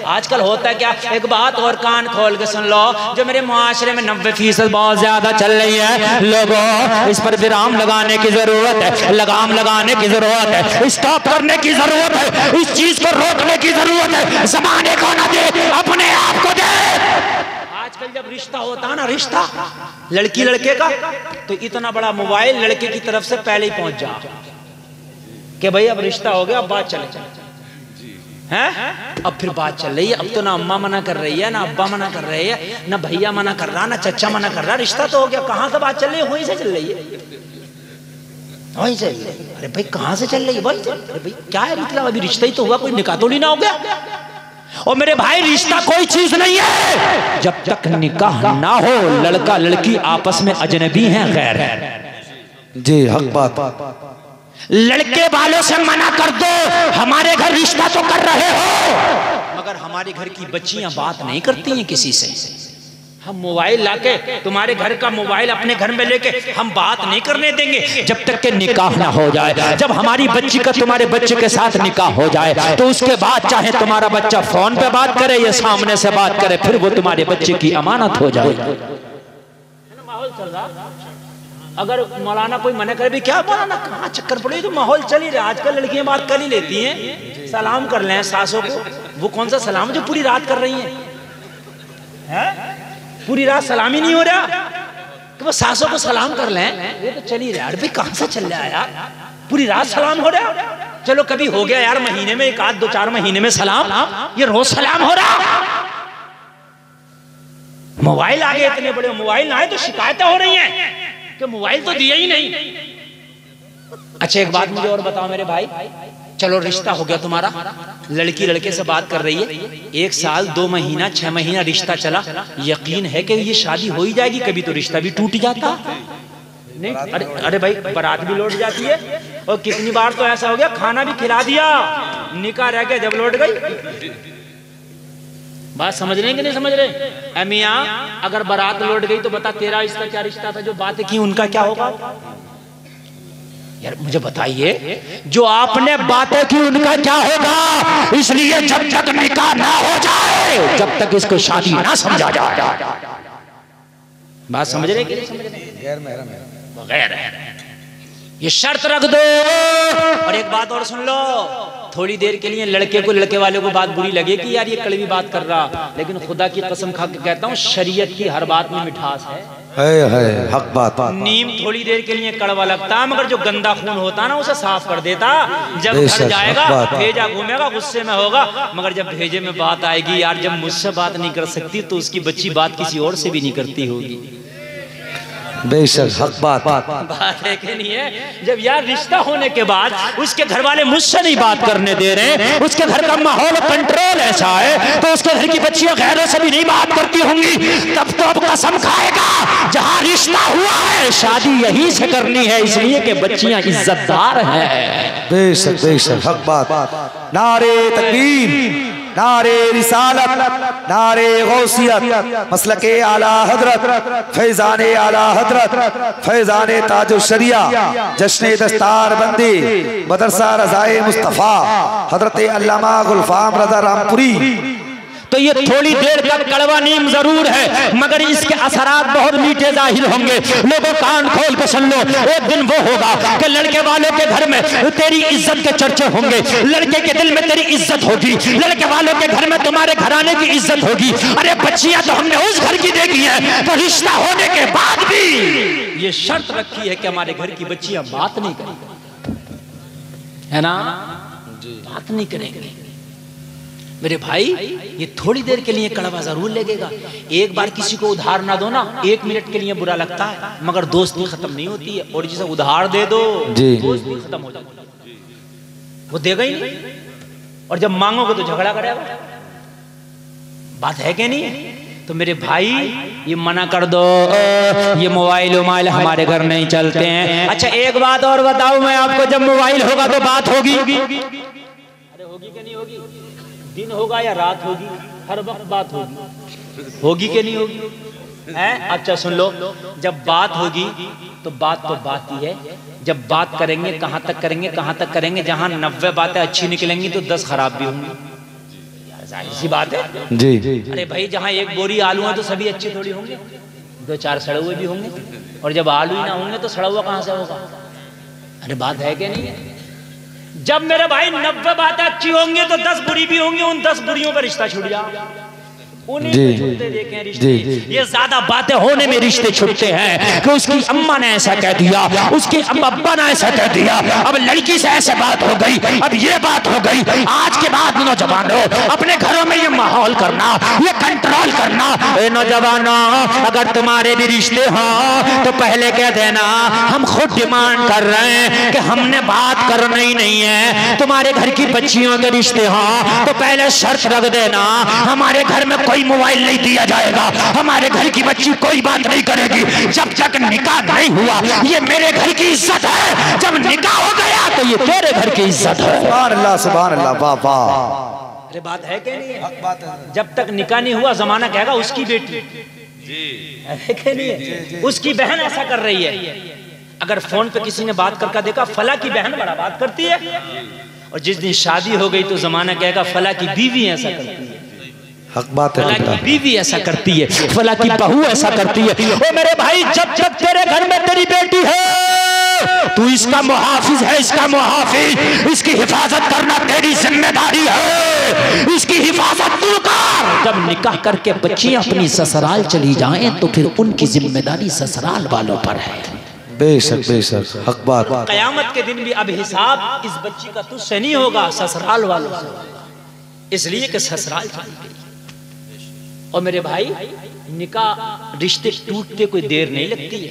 आजकल होता है क्या, एक बात और कान खोल के सुन लो, जो मेरे मुआशरे में 90% बहुत ज्यादा चल रही है, लोगों इस पर विराम लगाने की जरूरत है, लगाम लगाने की जरूरत है, स्टॉप करने की जरूरत है, इस चीज को रोकने की जरूरत है। जमाने को ना दे, अपने आप को दे। आजकल जब रिश्ता होता है ना, रिश्ता लड़की लड़के का, तो इतना बड़ा मोबाइल लड़के की तरफ से पहले ही पहुंच जा कि भाई अब रिश्ता हो गया, अब बात चले हैं। अब फिर बात चल रही है, अब तो ना अम्मा मना कर रही है, ना अब्बा मना कर रहे हैं, ना भैया मना कर रहा, ना चचा मना कर रहा, रिश्ता तो हो गया। कहाँ से बात चल रही है? वहीं से चल रही है, वहीं से। अरे भाई कहाँ से चल रही है? वहीं से। अरे भाई क्या है मतलब, अभी रिश्ता ही तो हुआ, कोई निकाह तो नहीं ना हो गया। और मेरे भाई रिश्ता कोई चीज नहीं है जब तक निकाह ना हो। लड़का लड़की आपस में अजनबी हैं, गैर है। जी हक बात। लड़के वालों से मना कर दो, हमारे घर रिश्ता तो कर रहे हो, मगर हमारे घर की बच्चियां बात नहीं करती हैं किसी से। हम मोबाइल लाके तुम्हारे घर का मोबाइल अपने घर में लेके हम बात नहीं करने देंगे जब तक के निकाह ना हो जाए। जब हमारी बच्ची का तुम्हारे बच्चे के साथ निकाह हो जाए तो उसके बाद चाहे तुम्हारा बच्चा फोन पे बात करे या सामने से बात करे, फिर वो तुम्हारे बच्चे की अमानत हो जाए। माहौल चल रहा, अगर मौलाना कोई मना करे भी, क्या मौलाना कहाँ चक्कर पड़े, तो माहौल चल ही रहा। आजकल लड़कियां बात कर ही लेती हैं, सलाम कर लें सासों को। वो कौन सा सलाम जो पूरी रात कर रही हैं? पूरी रात सलाम ही नहीं हो रहा कि वो सासों को सलाम कर लें, ये तो चल ही रहा। अरे भाई कहाँ से चल रहा है यार, पूरी रात सलाम हो रहा। चलो कभी हो गया यार, महीने में एक आध 2-4 महीने में सलाम, ये रोज सलाम हो रहा। मोबाइल आ गए, इतने बड़े मोबाइल ना आए तो शिकायतें हो रही हैं कि मोबाइल तो दिया ही नहीं। अच्छा एक बात मुझे और बताओ मेरे भाई, चलो रिश्ता हो गया तुम्हारा, लड़की लड़के से बात कर रही है, 1 साल 2 महीना 6 महीना रिश्ता चला, यकीन है कि ये शादी हो ही जाएगी। कभी तो रिश्ता भी टूट जाता नहीं। अरे भाई बारात भी लौट जाती है, और कितनी बार तो ऐसा हो गया खाना भी खिला दिया, निकाह रह गया जब लौट गई। बात समझ रहे हैं कि नहीं समझ रहे? मियां अगर बारात लौट गई तो बता तेरा इसका क्या रिश्ता था, जो बातें की उनका क्या होगा? यार मुझे बताइए, जो आपने बातें की उनका क्या होगा? इसलिए जब तक निकाह ना हो जाए, जब तक इसको शादी ना समझा जाए। बात समझ रहे कि नहीं समझ रहे? गैर है, ये शर्त रख दो। और एक बात और सुन लो, थोड़ी देर के लिए लड़के को लड़के वाले को बात बुरी लगे कि यार ये कड़वी बात कर रहा, लेकिन खुदा की कसम खा के कहता हूँ शरीयत की हर बात में मिठास है। हक बात। नीम थोड़ी देर के लिए कड़वा लगता है, मगर जो गंदा खून होता है ना उसे साफ कर देता। जब घर जाएगा भेजा घूमेगा, गुस्से में होगा, मगर जब भेजे में बात आएगी, यार जब मुझसे बात नहीं कर सकती तो उसकी बच्ची बात किसी और से भी नहीं करती होगी। बेशक हक बात है कि नहीं है? जब यार रिश्ता होने के बाद उसके घर वाले मुझसे नहीं बात करने दे रहे, उसके घर का माहौल कंट्रोल ऐसा है, तो उसके घर की बच्चियां गैरों से भी नहीं बात करती होंगी, तब तो अब कसम खाएगा जहां रिश्ता हुआ है शादी यहीं से करनी है, इसलिए कि बच्चियां इज्जतदार हैं। बेशक बेशक हक बात। नारे तकबीर, नारे रिसालत, नारे गौसियत, मसलके आला हजरत, फैजाने आला हजरत, फैजाने ताजुल शरिया, जश्ने दस्तार बंदी, मदरसा रज़ाए मुस्तफ़ा, हजरत अल्लामा गुलफाम रज़ा रामपुरी। तो ये थोड़ी देर का कड़वा नीम जरूर है, मगर इसके असरात बहुत मीठे जाहिर होंगे। लोगों कान खोल के सुन लो, एक दिन वो होगा कि लड़के वालों के घर में तेरी इज्जत के चर्चे होंगे, लड़के के दिल में तेरी इज्जत होगी, लड़के वालों के घर में तुम्हारे घराने की इज्जत होगी। अरे बच्चियां तो हमने उस घर की देखी है, तो रिश्ता होने के बाद भी ये शर्त रखी है कि हमारे घर की बच्चियां बात नहीं करेंगी, है ना? बात नहीं करेंगे। मेरे भाई ये थोड़ी देर के लिए कड़वा जरूर लगेगा। एक बार किसी को उधार ना दो ना, 1 मिनट के लिए बुरा लगता है, मगर दोस्ती खत्म नहीं होती है। और जिसे उधार दे दो दोस्ती खत्म हो जाती है, वो देगा ही नहीं, और जब मांगोगे तो झगड़ा करेगा। बात है कि नहीं? तो मेरे भाई ये मना कर दो, ये मोबाइल हमारे घर नहीं चलते हैं। अच्छा एक बात और बताऊं मैं आपको, जब मोबाइल होगा तो बात होगी। अरे होगी कि नहीं होगी? दिन होगा या रात होगी, हर वक्त बात होगी कि नहीं होगी? है? अच्छा सुन लो, जब बात होगी तो बात ही है। जब बात करेंगे कहाँ तक करेंगे, जहां 90 बातें अच्छी निकलेंगी तो 10 खराब भी होंगी। जाहिर सी बात है जी। अरे भाई जहाँ एक बोरी आलू है तो सभी अच्छे थोड़ी होंगे, दो चार सड़े हुए भी होंगे, और जब आलू ही ना होंगे तो सड़ा हुआ कहाँ से होगा? अरे बात है कि नहीं है? जब मेरे भाई 90 बातें अच्छी होंगी तो 10 बुरी भी होंगी, उन 10 बुरियों का रिश्ता छूट जाएगा। उन्हीं पे छूटते देखे हैं रिश्ते। ये ज्यादा बातें होने में रिश्ते छूटते हैं कि उसकी अम्मा ने ऐसा कह दिया, उसके अब्बा ने ऐसा कह दिया, अब लड़की से ऐसे बात हो गई, अब ये बात हो गई। आज के बाद नौजवानों अपने घरों में ये माहौल करना, ये कंट्रोल करना। नौजवानों अगर तुम्हारे भी रिश्ते हों तो पहले कह देना हम खुद डिमांड कर रहे हैं कि हमने बात करना ही नहीं है। तुम्हारे घर की बच्चियों के रिश्ते हों तो पहले शर्त रख देना हमारे घर में कोई मोबाइल नहीं दिया जाएगा, हमारे घर की बच्ची कोई बात नहीं करेगी जब तक निकाह नहीं हुआ। ये मेरे घर की इज्जत है, जब निकाह हो गया तो ये तेरे घर की इज्जत है। सुभान अल्लाह, सुभान अल्लाह, वाह वाह। अरे बात है कि नहीं है? जब तक निकाह नहीं हुआ जमाना कहेगा उसकी बेटी है कि नहीं है? उसकी बहन ऐसा कर रही है। अगर फोन पे किसी ने बात करके देखा फला की बहन बड़ा बात करती है, और जिस दिन शादी हो गई तो जमाना कहेगा फला की बीवी ऐसा करती है, हक बात है, फला की बीवी ऐसा करती है, फला की बहू ऐसा करती है। ओ मेरे भाई जब जब तेरे घर में तेरी बेटी है तू इसका मुहाफिज है, इसका मुहाफिज, इसकी हिफाजत करना तेरी जिम्मेदारी है, इसकी हिफाजत तू कर। जब निकाह करके बच्चियां अपनी ससुराल चली जाएं तो फिर उनकी जिम्मेदारी ससुराल वालों पर है। बेशक बेशक, हक बात। कयामत के दिन भी अब हिसाब इस बच्ची का तुझसे नहीं होगा, ससुराल वालों से होगा, इसलिए कि ससुराल चली गई। और मेरे भाई निकाह रिश्ते टूटते कोई देर नहीं लगती है।